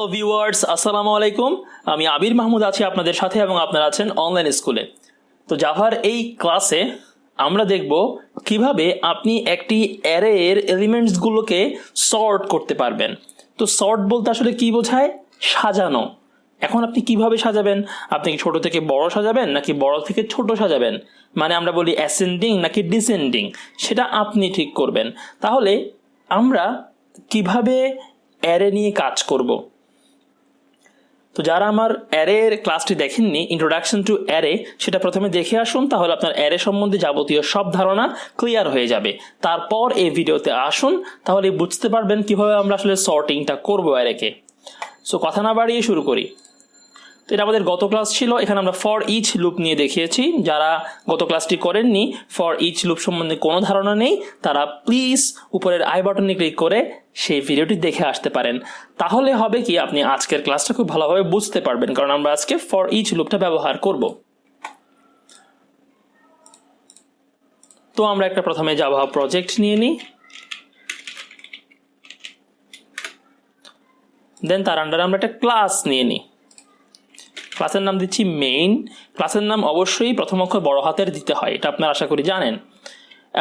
Hello viewers, আসসালামু আলাইকুম। আমি আবির মাহমুদ আছি আপনাদের সাথে এবং আপনারা আছেন অনলাইন স্কুলে। তো জাভার এই ক্লাসে আমরা দেখব কিভাবে আপনি একটি অ্যারের এলিমেন্টসগুলোকে সর্ট করতে পারবেন। তো সর্ট বলতে আসলে কি বোঝায়? সাজানো। এখন আপনি কিভাবে সাজাবেন? আপনি কি ছোট থেকে বড় সাজাবেন নাকি বড় থেকে ছোট সাজাবেন? মানে আমরা বলি অ্যাসেন্ডিং নাকি ডিসেন্ডিং, সেটা আপনি ঠিক করবেন। তাহলে আমরা কিভাবে অ্যারে নিয়ে কাজ করব। তো যারা আমার অ্যারের ক্লাসটি দেখেননি, ইন্ট্রোডাকশন টু অ্যারে, সেটা প্রথমে দেখে আসুন, তাহলে আপনার অ্যারে সম্বন্ধে যাবতীয় সব ধারণা ক্লিয়ার হয়ে যাবে। তারপর এই ভিডিওতে আসুন, তাহলে বুঝতে পারবেন কিভাবে আমরা আসলে সর্টিংটা করব অ্যারেকে। সো কথা না বাড়িয়ে শুরু করি। তো এটা আমাদের গত ক্লাস ছিল, এখানে আমরা ফর ইচ লুপ নিয়ে দেখিয়েছি। যারা গত ক্লাসটি করেননি, ফর ইচ লুপ সম্বন্ধে কোনো ধারণা নেই, তারা প্লিজ উপরের আই বাটনে ক্লিক করে সেই ভিডিওটি দেখে আসতে পারেন। তাহলে হবে কি, আপনি আজকের ক্লাসটা খুব ভালোভাবে বুঝতে পারবেন, কারণ আমরা আজকে ফর ইচ লুপটা ব্যবহার করব। তো আমরা একটা প্রথমে জাভা প্রজেক্ট নিয়ে নিই, দেন তার আন্ডারে আমরা একটা ক্লাস নিয়ে নিই। ক্লাসের নাম দিচ্ছি মেইন। ক্লাসের নাম অবশ্যই প্রথম অক্ষর বড় হাতের দিতে হয়, এটা আপনারা আশা করি জানেন।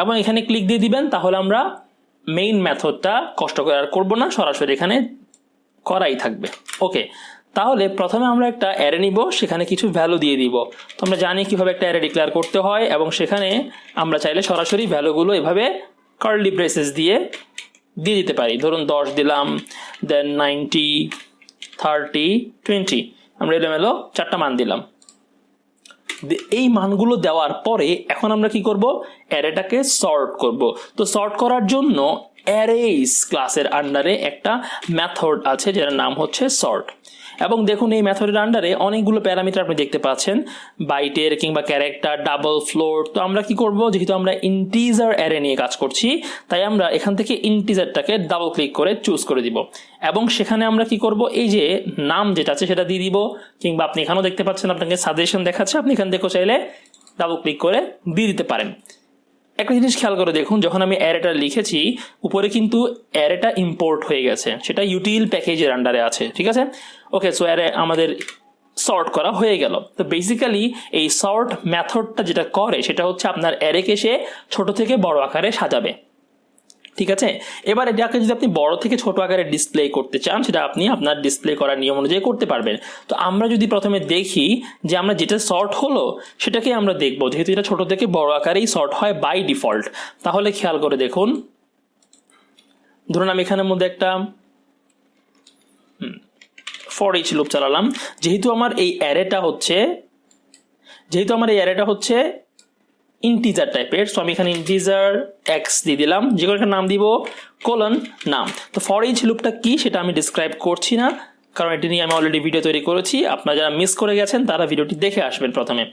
এবং এখানে ক্লিক দিয়ে দিবেন, তাহলে আমরা মেইন মেথডটা কষ্ট করে আর করবো না, সরাসরি এখানে করাই থাকবে। ওকে, তাহলে প্রথমে আমরা একটা অ্যারে নিব, সেখানে কিছু ভ্যালু দিয়ে দিব। তো আমরা জানি কিভাবে একটা অ্যারে ডিক্লেয়ার করতে হয়, এবং সেখানে আমরা চাইলে সরাসরি ভ্যালুগুলো এভাবে কার্লি ব্রেসেস দিয়ে দিতে পারি। ধরুন 10 দিলাম, দেন 90, 30, 20, আমরা এলোমেলো 4টা মান দিলাম। এই মানগুলো দেওয়ার পরে এখন আমরা কি করব? অ্যারেটাকে সর্ট করব। তো সর্ট করার জন্য অ্যারেস ক্লাসের আন্ডারে একটা মেথড আছে, যার নাম হচ্ছে সর্ট। এবং দেখুন এই মেথডের আন্ডারে অনেকগুলো প্যারামিটার আপনি দেখতে পাচ্ছেন, বাইটের কিংবা ক্যারেক্টার, ডাবল ফ্লোট। তো আমরা কি করব, যেহেতু আমরা ইন্টিজার অ্যারে নিয়ে কাজ করছি, তাই আমরা এখান থেকে ইন্টিজারটাকে ডাবল ক্লিক করে চুজ করে দিব। এবং সেখানে আমরা কি করব, এই যে নাম যেটা আছে সেটা দিয়ে দিব, কিংবা আপনি এখানেও দেখতে পাচ্ছেন আপনাকে সাজেশন দেখাচ্ছে, আপনি এখান থেকে চাইলে ডাবল ক্লিক করে দিয়ে দিতে পারেন। একটা জিনিস খেয়াল করে দেখুন, যখন আমি অ্যারেটা লিখেছি উপরে কিন্তু অ্যারেটা ইম্পোর্ট হয়ে গেছে, সেটা ইউটিল প্যাকেজের আন্ডারে আছে, ঠিক আছে। ওকে, সো অ্যারে আমাদের সর্ট করা হয়ে গেল। তো বেসিক্যালি এই সর্ট মেথডটা যেটা করে সেটা হচ্ছে আপনার অ্যারেকে সে ছোট থেকে বড় আকারে সাজাবে, ঠিক আছে। এবার এটাকে যদি আপনি বড় থেকে ছোট আকারে ডিসপ্লে করতে চান, সেটা আপনি আপনার ডিসপ্লে করার নিয়ম অনুযায়ী করতে পারবেন। তো আমরা যদি প্রথমে দেখি যে আমরা যেটা সর্ট হলো সেটাকে আমরা দেখব, যেহেতু এটা ছোট থেকে বড় আকারেই সর্ট হয় বাই ডিফল্ট। তাহলে খেয়াল করে দেখুন, ধরুন আমি এখানের মধ্যে একটা ফর ইচ লুপ চালালাম। যেহেতু আমার এই অ্যারেটা হচ্ছে ইন্টিজার টাইপের, সো আমি এখানে ইন্টিজার এক্স দিয়ে দিলাম, যে কোনো একটা নাম দিব, কোলন নাম। তো ফর ইচ লুপটা কি সেটা আমি ডিসক্রাইব করছি না, কারণ এটি নিয়ে আমি অলরেডি ভিডিও তৈরি করেছি। আপনারা যারা মিস করে গেছেন তারা ভিডিওটি দেখে আসবেন প্রথমে।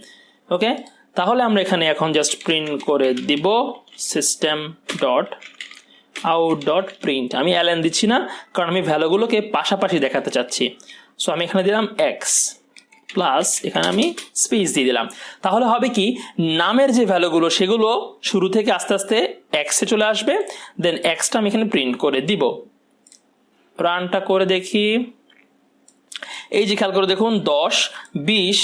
ওকে, তাহলে আমরা এখানে এখন জাস্ট প্রিন্ট করে দিব system dot out dot print. আমি এলএন দিচ্ছি না, কারণ আমি ভ্যালুগুলোকে পাশাপাশি দেখাতে চাচ্ছি। সো আমি এখানে দিলাম এক্স প্লাস, এখানে আমি স্পেস দিয়ে দিলাম। তাহলে হবে কি, নামের যে ভ্যালুগুলো সেগুলো শুরু থেকে আস্তে আস্তে এক্সে চলে আসবে, দেন এক্সটা আমি এখানে প্রিন্ট করে দিব। রানটা করে দেখি, এই যে খেয়াল করে দেখুন 10, 20,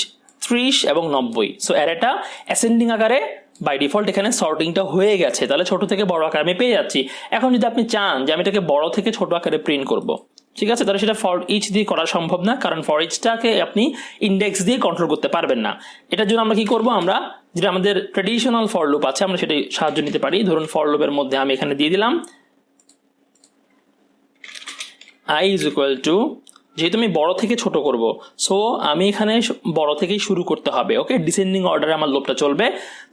30 এবং 90। সো অ্যারেটা অ্যাসেন্ডিং আকারে বাই ডিফল্ট এখানে সর্টিংটা হয়ে গেছে, তাহলে ছোট থেকে বড় আকারে আমি পেয়ে যাচ্ছি। এখন যদি আপনি চান যে আমি এটাকে বড় থেকে ছোট আকারে প্রিন্ট করব, ঠিক আছে, তাহলে সেটা ফর ইচ দিয়ে করা সম্ভব না, কারণ ফর ইচটাকে আপনি ইন্ডেক্স দিয়ে কন্ট্রোল করতে পারবেন না। এটার জন্য আমরা কি করব, আমরা যেটা আমাদের ট্র্যাডিশনাল ফর লুপ আছে আমরা সেটাই সাহায্য নিতে পারি। ধরুন ফর লুপের মধ্যে আমি এখানে দিয়ে দিলাম i ইজ ইকুয়াল টু, যেহেতু আমি বড় থেকে ছোট করব, সো আমি এখানে বড় থেকেই শুরু করতে হবে। ওকে, ডিসেন্ডিং অর্ডারে আমার লুপটা চলবে।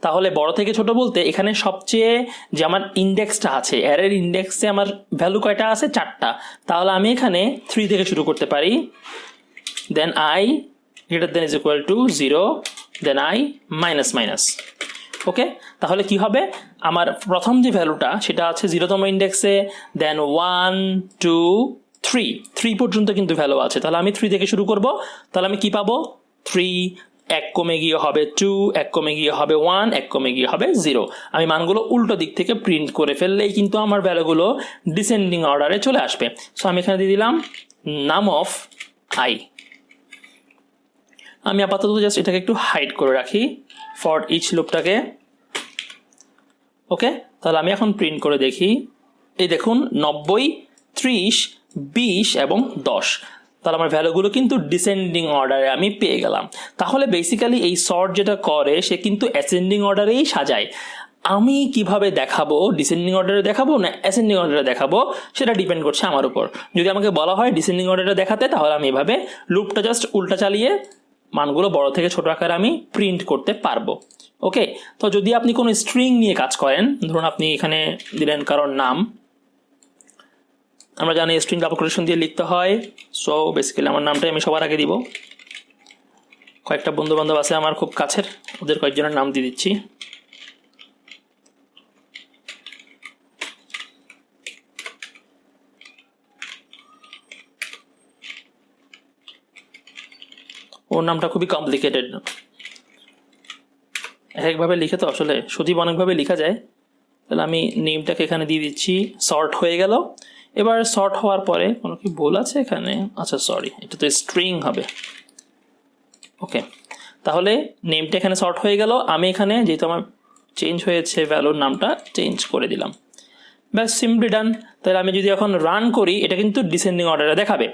তাহলে বড় থেকে ছোট বলতে এখানে সবচেয়ে যে আমার ইন্ডেক্সটা আছে, অ্যারের ইন্ডেক্সে আমার ভ্যালু কয়টা আছে? 4টা। তাহলে আমি এখানে 3 থেকে শুরু করতে পারি, then i greater than is equal to 0, then i minus minus. Okay, তাহলে কি হবে, আমার প্রথম যে ভ্যালুটা সেটা আছে 0তম ইন্ডেক্সে, দেন 1, 2, 3 পর্যন্ত কিন্তু ভ্যালু আছে। তাহলে আমি 3 থেকে শুরু করব, তাহলে আমি কি পাবো? 3, 1 কমে গিয়ে হবে 2, 1 কমে গিয়ে হবে 1, 1 কমে গিয়ে হবে 0। আমি মানগুলো উল্টো দিক থেকে প্রিন্ট করে ফেললেই কিন্তু আমার ভ্যালুগুলো ডিসেন্ডিং অর্ডারে চলে আসবে। সো আমি এখানে দিয়ে দিলাম নাম অফ আই। আমি আপাতত জাস্ট এটাকে একটু হাইড করে রাখি ফর ইচ লুপটাকে। ওকে, তাহলে আমি এখন প্রিন্ট করে দেখি। এই দেখুন 90, 30, 20 এবং 10। তাহলে আমার ভ্যালুগুলো কিন্তু ডিসেন্ডিং অর্ডারে আমি পেয়ে গেলাম। তাহলে বেসিক্যালি এই সর্ট যেটা করে সে কিন্তু অ্যাসেন্ডিং অর্ডারেই সাজায়। আমি কিভাবে দেখাবো, ডিসেন্ডিং অর্ডারে দেখাবো না অ্যাসেন্ডিং অর্ডারে দেখাবো, সেটা ডিপেন্ড করছে আমার উপর। যদি আমাকে বলা হয় ডিসেন্ডিং অর্ডারে দেখাতে, তাহলে আমি এভাবে লুপটা জাস্ট উল্টা চালিয়ে মানগুলো বড় থেকে ছোট আকারে আমি প্রিন্ট করতে পারবো। ওকে, তো যদি আপনি কোনো স্ট্রিং নিয়ে কাজ করেন, ধরুন আপনি এখানে দিলেন কারোর নাম, আমরা জানি স্ট্রিং ডাবল কোটেশন দিয়ে লিখতে হয়। সো বেসিক্যালি আমার নামটাই আমি সবার আগে দিব। কয়েকটা বন্ধু বান্ধব আছে আমার খুব কাছের, ওদের কয়েকজনের নাম দিয়ে দিচ্ছি। ওর নামটা খুবই কমপ্লিকেটেড, একভাবে লিখে তো আসলে সজীব অনেকভাবে লেখা যায়। তাহলে আমি নেমটাকে এখানে দিয়ে দিচ্ছি, সর্ট হয়ে গেল। এবার সর্ট হওয়ার পরে কোনো কি ভুল আছে এখানে? আচ্ছা সরি, এটা তো স্ট্রিং হবে। ওকে, তাহলে নেমটা এখানে সর্ট হয়ে গেল। আমি এখানে যেহেতু আমার চেঞ্জ হয়েছে ভ্যালুর নামটা চেঞ্জ করে দিলাম, ব্যাস সিম্পলি ডান। তাহলে আমি যদি এখন রান করি, এটা কিন্তু ডিসেন্ডিং অর্ডারে দেখাবে।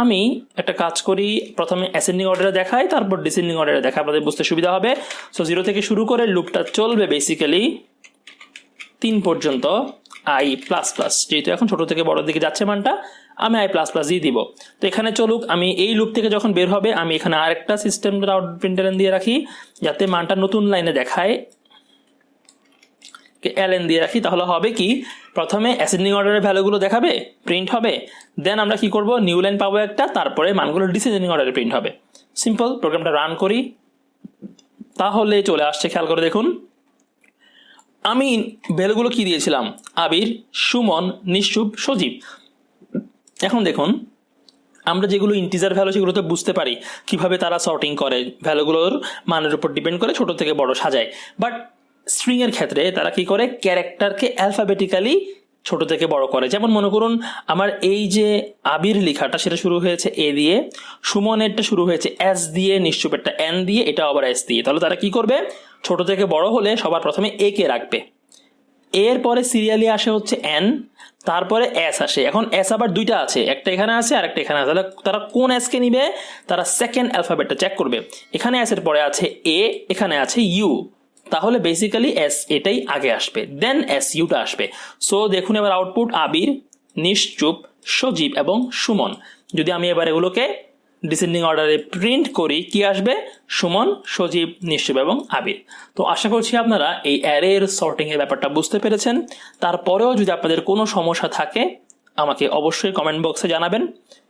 আমি একটা কাজ করি, প্রথমে অ্যাসেন্ডিং অর্ডারে দেখাই, তারপর ডিসেন্ডিং অর্ডারে দেখাই, আপনাদের বুঝতে সুবিধা হবে। সো 0 থেকে শুরু করে লুপটা চলবে বেসিক্যালি 3 পর্যন্ত আই প্লাস প্লাস। যেহেতু এখন ছোট থেকে বড় দিকে যাচ্ছে মানটা, আমি আই প্লাস প্লাস দিয়ে দিব। তো এখানে চলুক, আমি এই লুপ থেকে যখন বের হবে আমি এখানে আরেকটা সিস্টেম আউট প্রিন্টএলএন দিয়ে রাখি, যাতে মানটা নতুন লাইনে দেখায়, এলএন দিয়ে রাখি। তাহলে হবে কি, প্রথমে অ্যাসেন্ডিং অর্ডারের ভ্যালুগুলো দেখাবে, প্রিন্ট হবে, দেন আমরা কি করব, নিউ লাইন পাবো একটা, তারপরে মানগুলো ডিসেন্ডিং অর্ডারে প্রিন্ট হবে। সিম্পল, প্রোগ্রামটা রান করি, তাহলে চলে আসছে। খেয়াল করে দেখুন, আমি ভ্যালুগুলো কি দিয়েছিলাম, আবির, সুমন, নিশুভ, সজীব। এখন দেখুন, আমরা যেগুলো ইন্টিজার ভ্যালু সেগুলো তো বুঝতে পারি কিভাবে তারা সর্টিং করে, ভ্যালুগুলোর মানের উপর ডিপেন্ড করে ছোট থেকে বড় সাজায়। বাট স্ট্রিং এর ক্ষেত্রে তারা কি করে, ক্যারেক্টারকে অ্যালফাবেটিক্যালি ছোট থেকে বড় করে। যেমন মনে করুন আমার এই যে আবির লেখাটা সেটা শুরু হয়েছে এ দিয়ে, সুমনেরটা শুরু হয়েছে এস দিয়ে, নিশ্চুপেরটা এন দিয়ে, এটা আবার এস দিয়ে। তাহলে তারা কি করবে, ছোট থেকে বড় হলে সবার প্রথমে এ কে রাখবে, এরপরে সিরিয়ালি আসে হচ্ছে এন, তারপরে এস আসে। এখন এস আবার দুইটা আছে, একটা এখানে আছে আর একটা এখানে আছে। তাহলে তারা কোন এস কে নিবে, তারা সেকেন্ড অ্যালফাবেটটা চেক করবে। এখানে এস এর পরে আছে এ, এখানে আছে ইউ, তাহলে বেসিক্যালি এস এটাই আগে আসবে, দেন এস ইউটা আসবে। সো দেখুন এবার আউটপুট আবির, নিশ্চুপ, সজীব এবং সুমন। যদি আমি এবার এগুলোকে ডিসেন্ডিং অর্ডারে প্রিন্ট করি, কি আসবে, সুমন, সজীব, নিশ্চুপ এবং আবির। তো আশা করছি আপনারা এই অ্যারের সর্টিং এর ব্যাপারটা বুঝতে পেরেছেন। তারপরেও যদি আপনাদের কোনো সমস্যা থাকে আমাকে অবশ্যই কমেন্ট বক্সে জানাবেন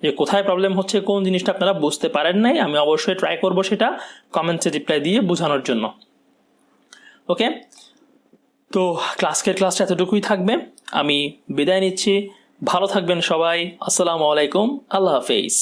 যে কোথায় প্রবলেম হচ্ছে, কোন জিনিসটা আপনারা বুঝতে পারেন নাই। আমি অবশ্যই ট্রাই করব সেটা কমেন্টসে রিপ্লাই দিয়ে বোঝানোর জন্য। ওকে, তো ক্লাসটা এতটুকুই থাকবে। আমি বিদায় নিচ্ছি, ভালো থাকবেন সবাই। আসসালামু আলাইকুম, আল্লাহ হাফেজ।